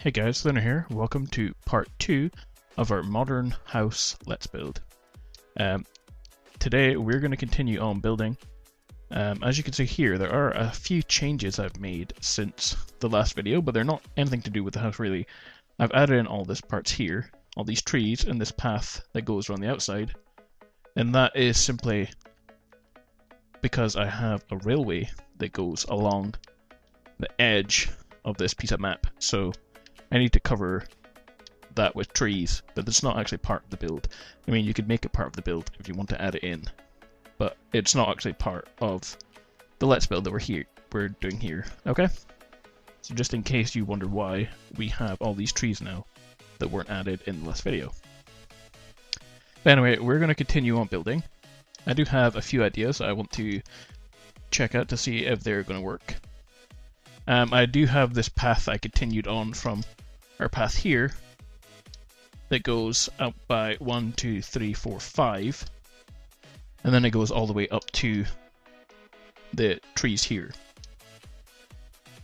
Hey guys, Luna here. Welcome to part 2 of our modern house let's build. Today we're going to continue on building. As you can see here, there are a few changes I've made since the last video, but they're not anything to do with the house really. I've added in all these parts here, all these trees, and this path that goes around the outside. And that is simply because I have a railway that goes along the edge of this piece of map. So I need to cover that with trees, but it's not actually part of the build. I mean, you could make it part of the build if you want to add it in, but it's not actually part of the let's build that we're doing here, okay? So just in case you wonder why we have all these trees now that weren't added in the last video. But anyway, we're going to continue on building. I do have a few ideas I want to check out to see if they're going to work. I do have this path I continued on from our path here that goes up by 1, 2, 3, 4, 5, and then it goes all the way up to the trees here.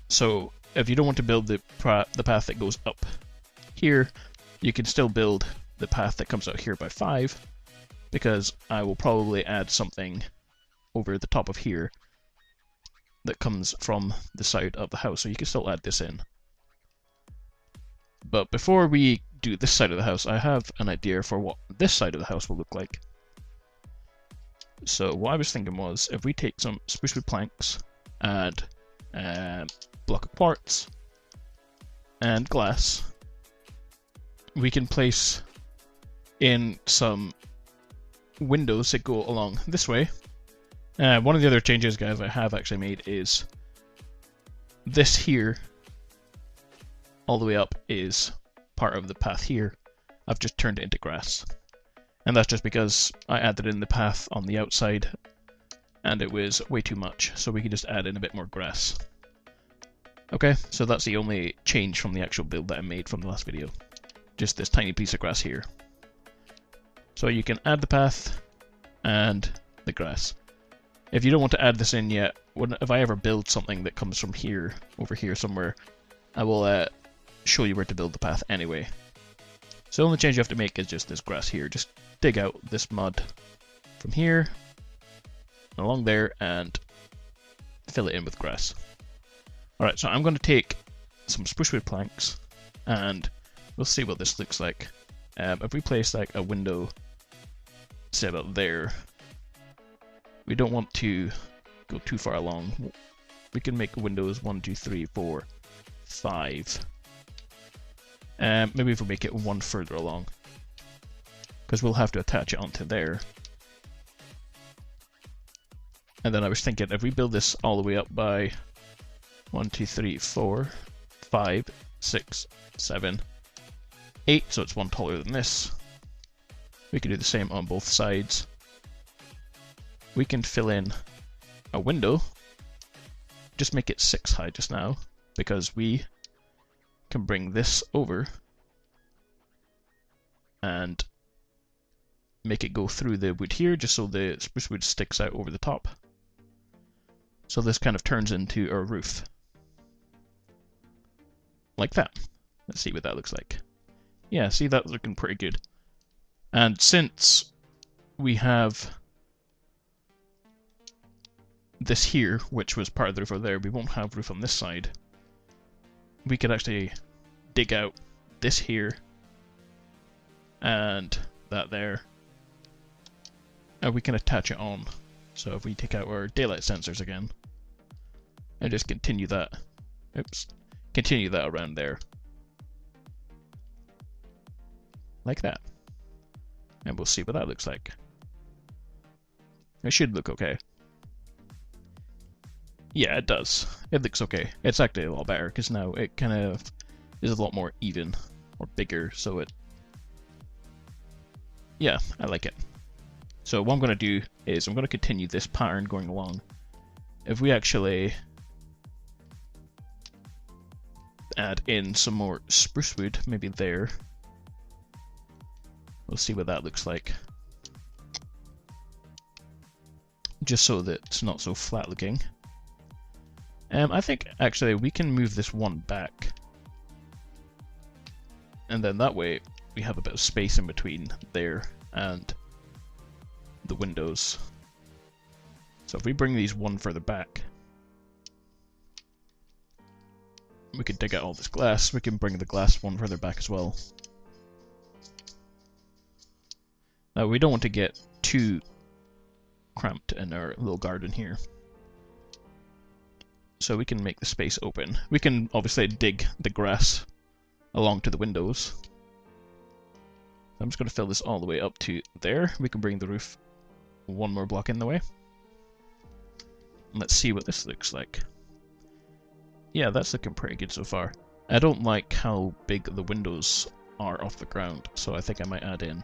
So if you don't want to build the path that goes up here, you can still build the path that comes out here by 5, because I will probably add something over the top of here that comes from the side of the house, so you can still add this in. But before we do this side of the house, I have an idea for what this side of the house will look like. So what I was thinking was, if we take some spruce wood planks, add a block of quartz, and glass, we can place in some windows that go along this way. One of the other changes, guys, I have actually made is this here, all the way up, is part of the path here. I've just turned it into grass. And that's just because I added in the path on the outside and it was way too much, so we can just add in a bit more grass. Okay, so that's the only change from the actual build that I made from the last video. Just this tiny piece of grass here. So you can add the path and the grass. If you don't want to add this in yet, if I ever build something that comes from here, over here somewhere, I will show you where to build the path anyway. So the only change you have to make is just this grass here. Just dig out this mud from here, along there, and fill it in with grass. Alright, so I'm going to take some spruce wood planks, and we'll see what this looks like. If we place like a window, say about there, we don't want to go too far along. We can make windows 1, 2, 3, 4, 5. Maybe if we make it one further along, because we'll have to attach it onto there. And then I was thinking, if we build this all the way up by 1, 2, 3, 4, 5, 6, 7, 8, so it's one taller than this, we can do the same on both sides. We can fill in a window, just make it 6 high just now, because we can bring this over and make it go through the wood here, just so the spruce wood sticks out over the top. So this kind of turns into our roof. Like that. Let's see what that looks like. Yeah, see, that's looking pretty good. And since we have this here, which was part of the roof over there, we won't have roof on this side. We could actually dig out this here and that there, and we can attach it on. So if we take out our daylight sensors again and just continue that, continue that around there, like that, and we'll see what that looks like. It should look okay. Yeah, it does. It looks okay. It's actually a lot better, because now it kind of is a lot more even, or bigger, so it... Yeah, I like it. So what I'm going to do is I'm going to continue this pattern going along. If we actually add in some more spruce wood, maybe there, we'll see what that looks like. just so that it's not so flat looking. I think actually we can move this one back, and then that way we have a bit of space in between there and the windows. So if we bring these one further back, we could dig out all this glass. We can bring the glass one further back as well. Now we don't want to get too cramped in our little garden here, so we can make the space open. We can obviously dig the grass along to the windows. I'm just going to fill this all the way up to there. We can bring the roof one more block in the way. Let's see what this looks like. Yeah, that's looking pretty good so far. I don't like how big the windows are off the ground, so I think I might add in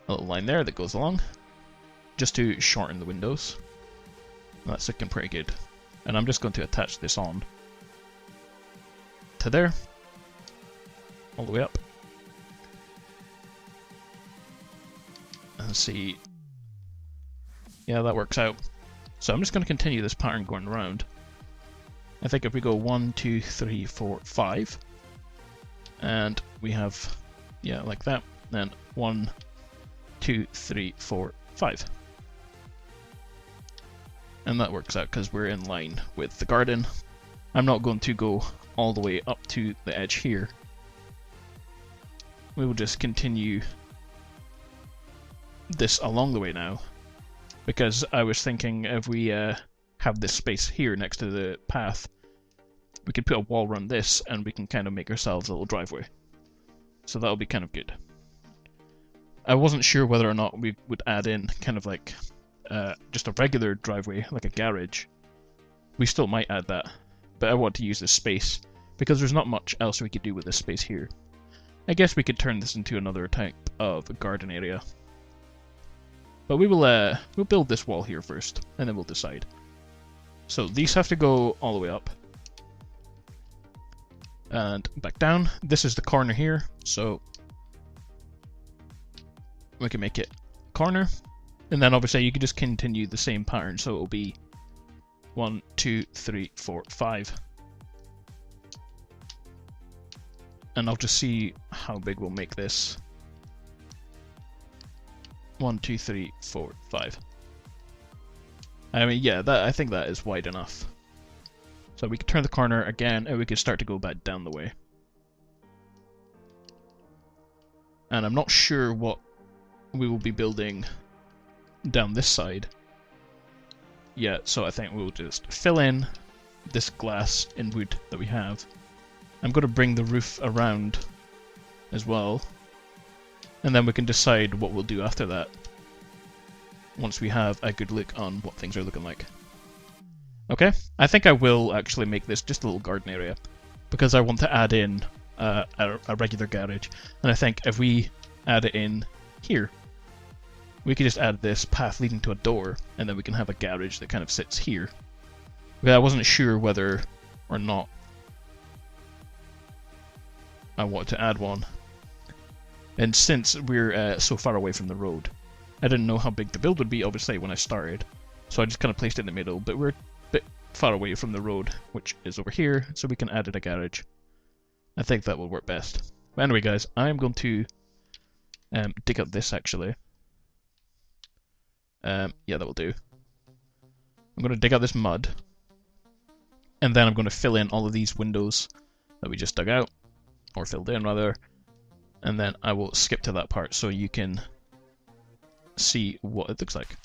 a little line there that goes along, just to shorten the windows. That's looking pretty good. And I'm just going to attach this on to there, all the way up. And see, yeah, that works out. So I'm just going to continue this pattern going around. I think if we go 1, 2, 3, 4, 5, and we have, yeah, like that, then 1, 2, 3, 4, 5. And that works out because we're in line with the garden. I'm not going to go all the way up to the edge here. We will just continue this along the way now, because I was thinking if we have this space here next to the path, we could put a wall around this and we can kind of make ourselves a little driveway. So that'll be kind of good. I wasn't sure whether or not we would add in kind of like just a regular driveway, like a garage. We still might add that, but I want to use this space because there's not much else we could do with this space here. I guess we could turn this into another type of garden area. But we will we'll build this wall here first, and then we'll decide. So these have to go all the way up and back down. This is the corner here, so we can make it corner, and then obviously you can just continue the same pattern, so it'll be 1, 2, 3, 4, 5. And I'll just see how big we'll make this. 1, 2, 3, 4, 5. I mean, yeah, I think that is wide enough. So we can turn the corner again, and we can start to go back down the way. And I'm not sure what we will be building down this side yet, so I think we'll just fill in this glass in wood that we have. I'm going to bring the roof around as well, and then we can decide what we'll do after that once we have a good look on what things are looking like. Okay, I think I will actually make this just a little garden area because I want to add in a regular garage, and I think if we add it in here, we could just add this path leading to a door, and then we can have a garage that kind of sits here. But I wasn't sure whether or not I wanted to add one. And since we're so far away from the road, I didn't know how big the build would be, obviously, when I started. So I just kind of placed it in the middle, but we're a bit far away from the road, which is over here, so we can add in a garage. I think that will work best. But anyway, guys, I'm going to dig up this, actually. Yeah, that will do. I'm going to dig out this mud, and then I'm going to fill in all of these windows that we just dug out, or filled in, rather. And then I will skip to that part so you can see what it looks like.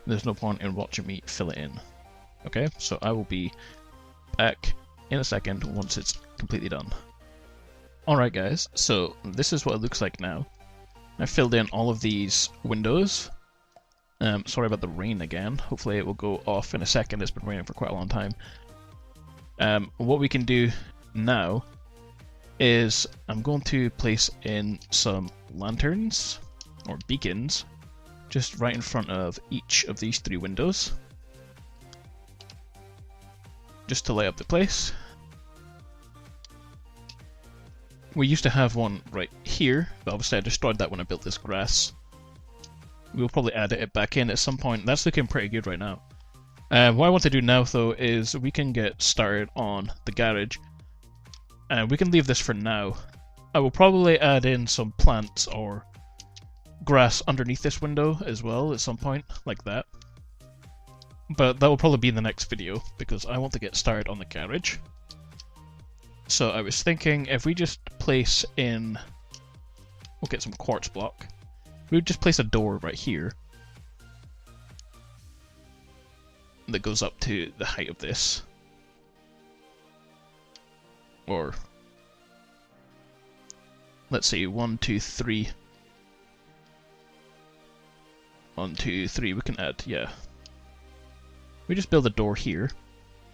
There's no point in watching me fill it in. Okay, so I will be back in a second once it's completely done. Alright guys, so this is what it looks like now. I filled in all of these windows. Sorry about the rain again. Hopefully it will go off in a second. It's been raining for quite a long time. What we can do now is I'm going to place in some lanterns or beacons just right in front of each of these 3 windows, just to light up the place. We used to have one right here, but obviously I destroyed that when I built this grass We'll probably edit it back in at some point. That's looking pretty good right now. What I want to do now, though, is we can get started on the garage. We can leave this for now. I will probably add in some plants or grass underneath this window as well at some point, like that. But that will probably be in the next video, because I want to get started on the garage. So I was thinking, if we just place in... We'll get some quartz block. We would just place a door right here that goes up to the height of this. Or, let's see, 1, 2, 3. 1, 2, 3, we can add, yeah. We just build a door here,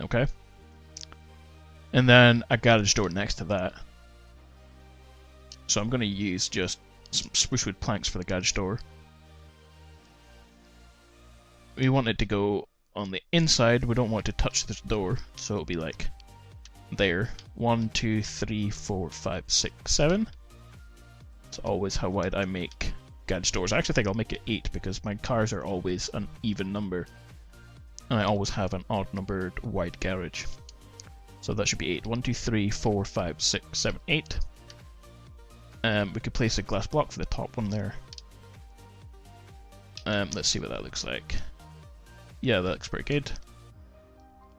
okay? And then a garage door next to that. So I'm going to use just some spruce wood planks for the garage door. We want it to go on the inside, we don't want it to touch this door, so it'll be like there. 1, 2, 3, 4, 5, 6, 7. It's always how wide I make garage doors. I actually think I'll make it 8 because my cars are always an even number. And I always have an odd numbered wide garage. So that should be 8. 1, 2, 3, 4, 5, 6, 7, 8. We could place a glass block for the top one there. Let's see what that looks like. Yeah, that looks pretty good.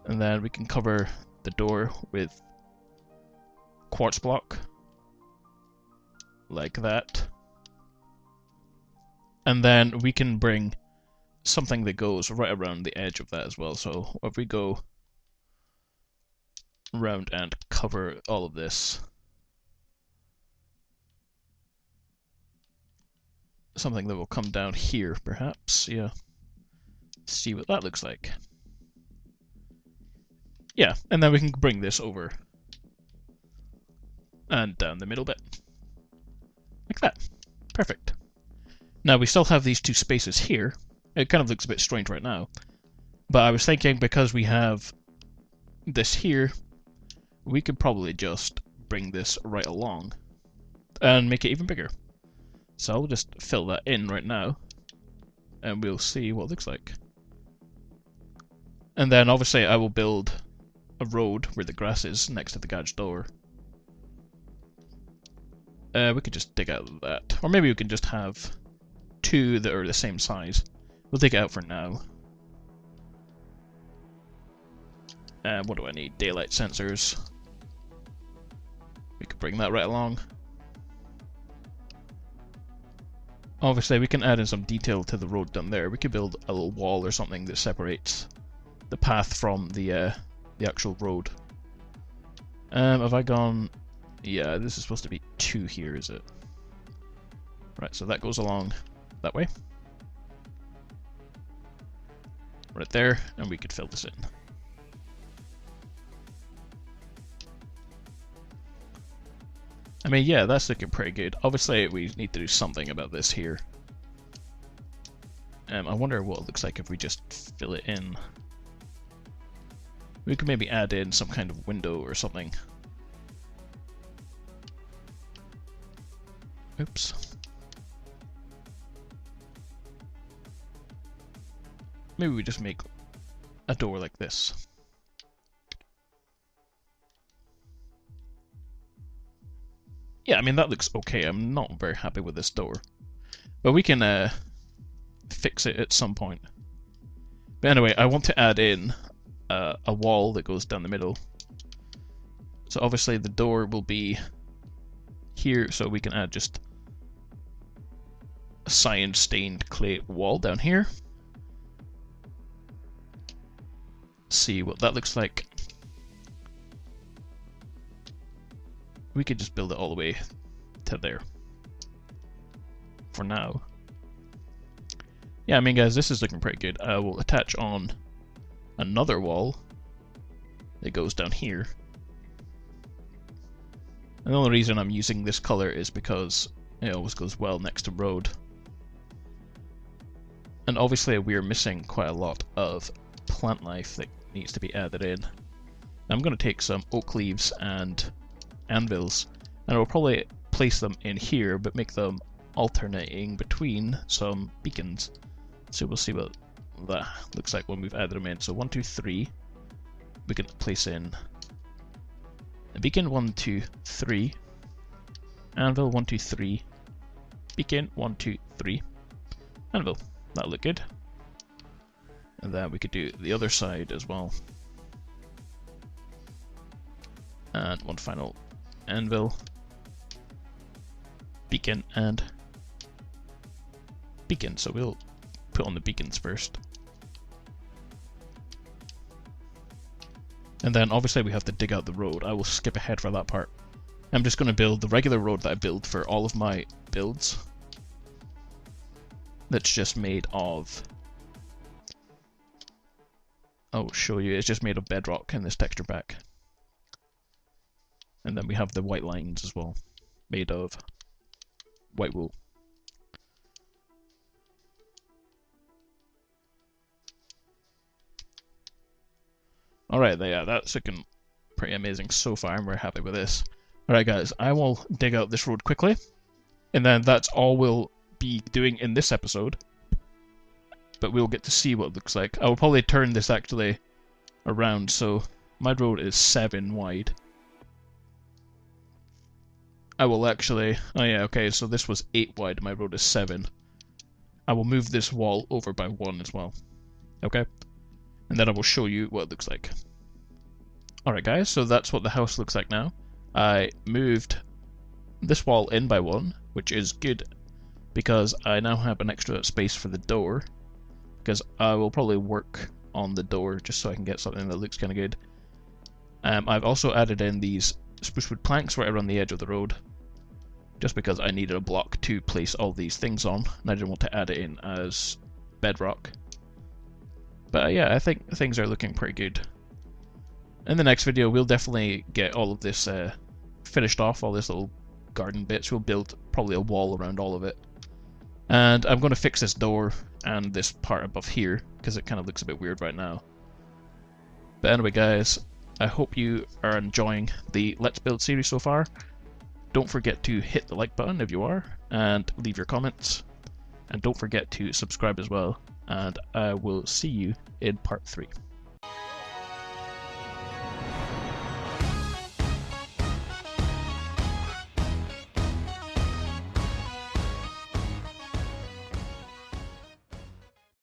And then we can cover the door with quartz block. Like that. And then we can bring something that goes right around the edge of that as well. So if we go around and cover all of this, something that will come down here perhaps, yeah. See what that looks like. Yeah, and then we can bring this over and down the middle bit. Like that. Perfect. Now we still have these two spaces here. It kind of looks a bit strange right now. But I was thinking because we have this here, we could probably just bring this right along and make it even bigger. So I'll just fill that in right now and we'll see what it looks like. And then obviously I will build a road where the grass is next to the garage door. We could just dig out that. Or maybe we can just have two that are the same size. We'll dig it out for now. What do I need? Daylight sensors. We could bring that right along. Obviously we can add in some detail to the road down there. We could build a little wall or something that separates the path from the actual road. Have I gone... Yeah, this is supposed to be 2 here, is it? Right, so that goes along that way. Right there, and we could fill this in. I mean, yeah, that's looking pretty good. Obviously, we need to do something about this here. I wonder what it looks like if we just fill it in. We could maybe add in some kind of window or something. Oops. Maybe we just make a door like this. Yeah, I mean, that looks okay. I'm not very happy with this door. But we can fix it at some point. But anyway, I want to add in a wall that goes down the middle. So obviously the door will be here, so we can add just a cyan stained clay wall down here. See what that looks like. We could just build it all the way to there for now. Yeah, I mean, guys, this is looking pretty good. I will attach on another wall that goes down here. And the only reason I'm using this color is because it always goes well next to road. And obviously we're missing quite a lot of plant life that needs to be added in. I'm going to take some oak leaves and anvils, and I will probably place them in here, but make them alternating between some beacons. So we'll see what that looks like when we've added them in. So 1, 2, 3. We can place in a beacon 1, 2, 3. Anvil 1, 2, 3. Beacon 1, 2, 3. Anvil. That'll look good. And then we could do the other side as well. And one final anvil, beacon, and beacon. So we'll put on the beacons first. And then obviously we have to dig out the road. I will skip ahead for that part. I'm just going to build the regular road that I build for all of my builds. That's just made of... I'll show you. It's just made of bedrock in this texture pack. And then we have the white lines as well, made of white wool. Alright, yeah, that's looking pretty amazing so far, and we're happy with this. Alright guys, I will dig out this road quickly, and then that's all we'll be doing in this episode. But we'll get to see what it looks like. I will probably turn this actually around, so my road is 7 wide. I will actually... Oh yeah, okay, so this was 8 wide, my road is 7. I will move this wall over by 1 as well. Okay? And then I will show you what it looks like. Alright guys, so that's what the house looks like now. I moved this wall in by 1, which is good because I now have an extra space for the door. Because I will probably work on the door just so I can get something that looks kind of good. I've also added in these spruce wood planks right around the edge of the road, just because I needed a block to place all these things on, and I didn't want to add it in as bedrock. But yeah, I think things are looking pretty good. In the next video, we'll definitely get all of this finished off, all this little garden bits. We'll build probably a wall around all of it. And I'm going to fix this door and this part above here, because it kind of looks a bit weird right now. But anyway guys, I hope you are enjoying the Let's Build series so far. Don't forget to hit the like button if you are, and leave your comments. And don't forget to subscribe as well, and I will see you in part 3.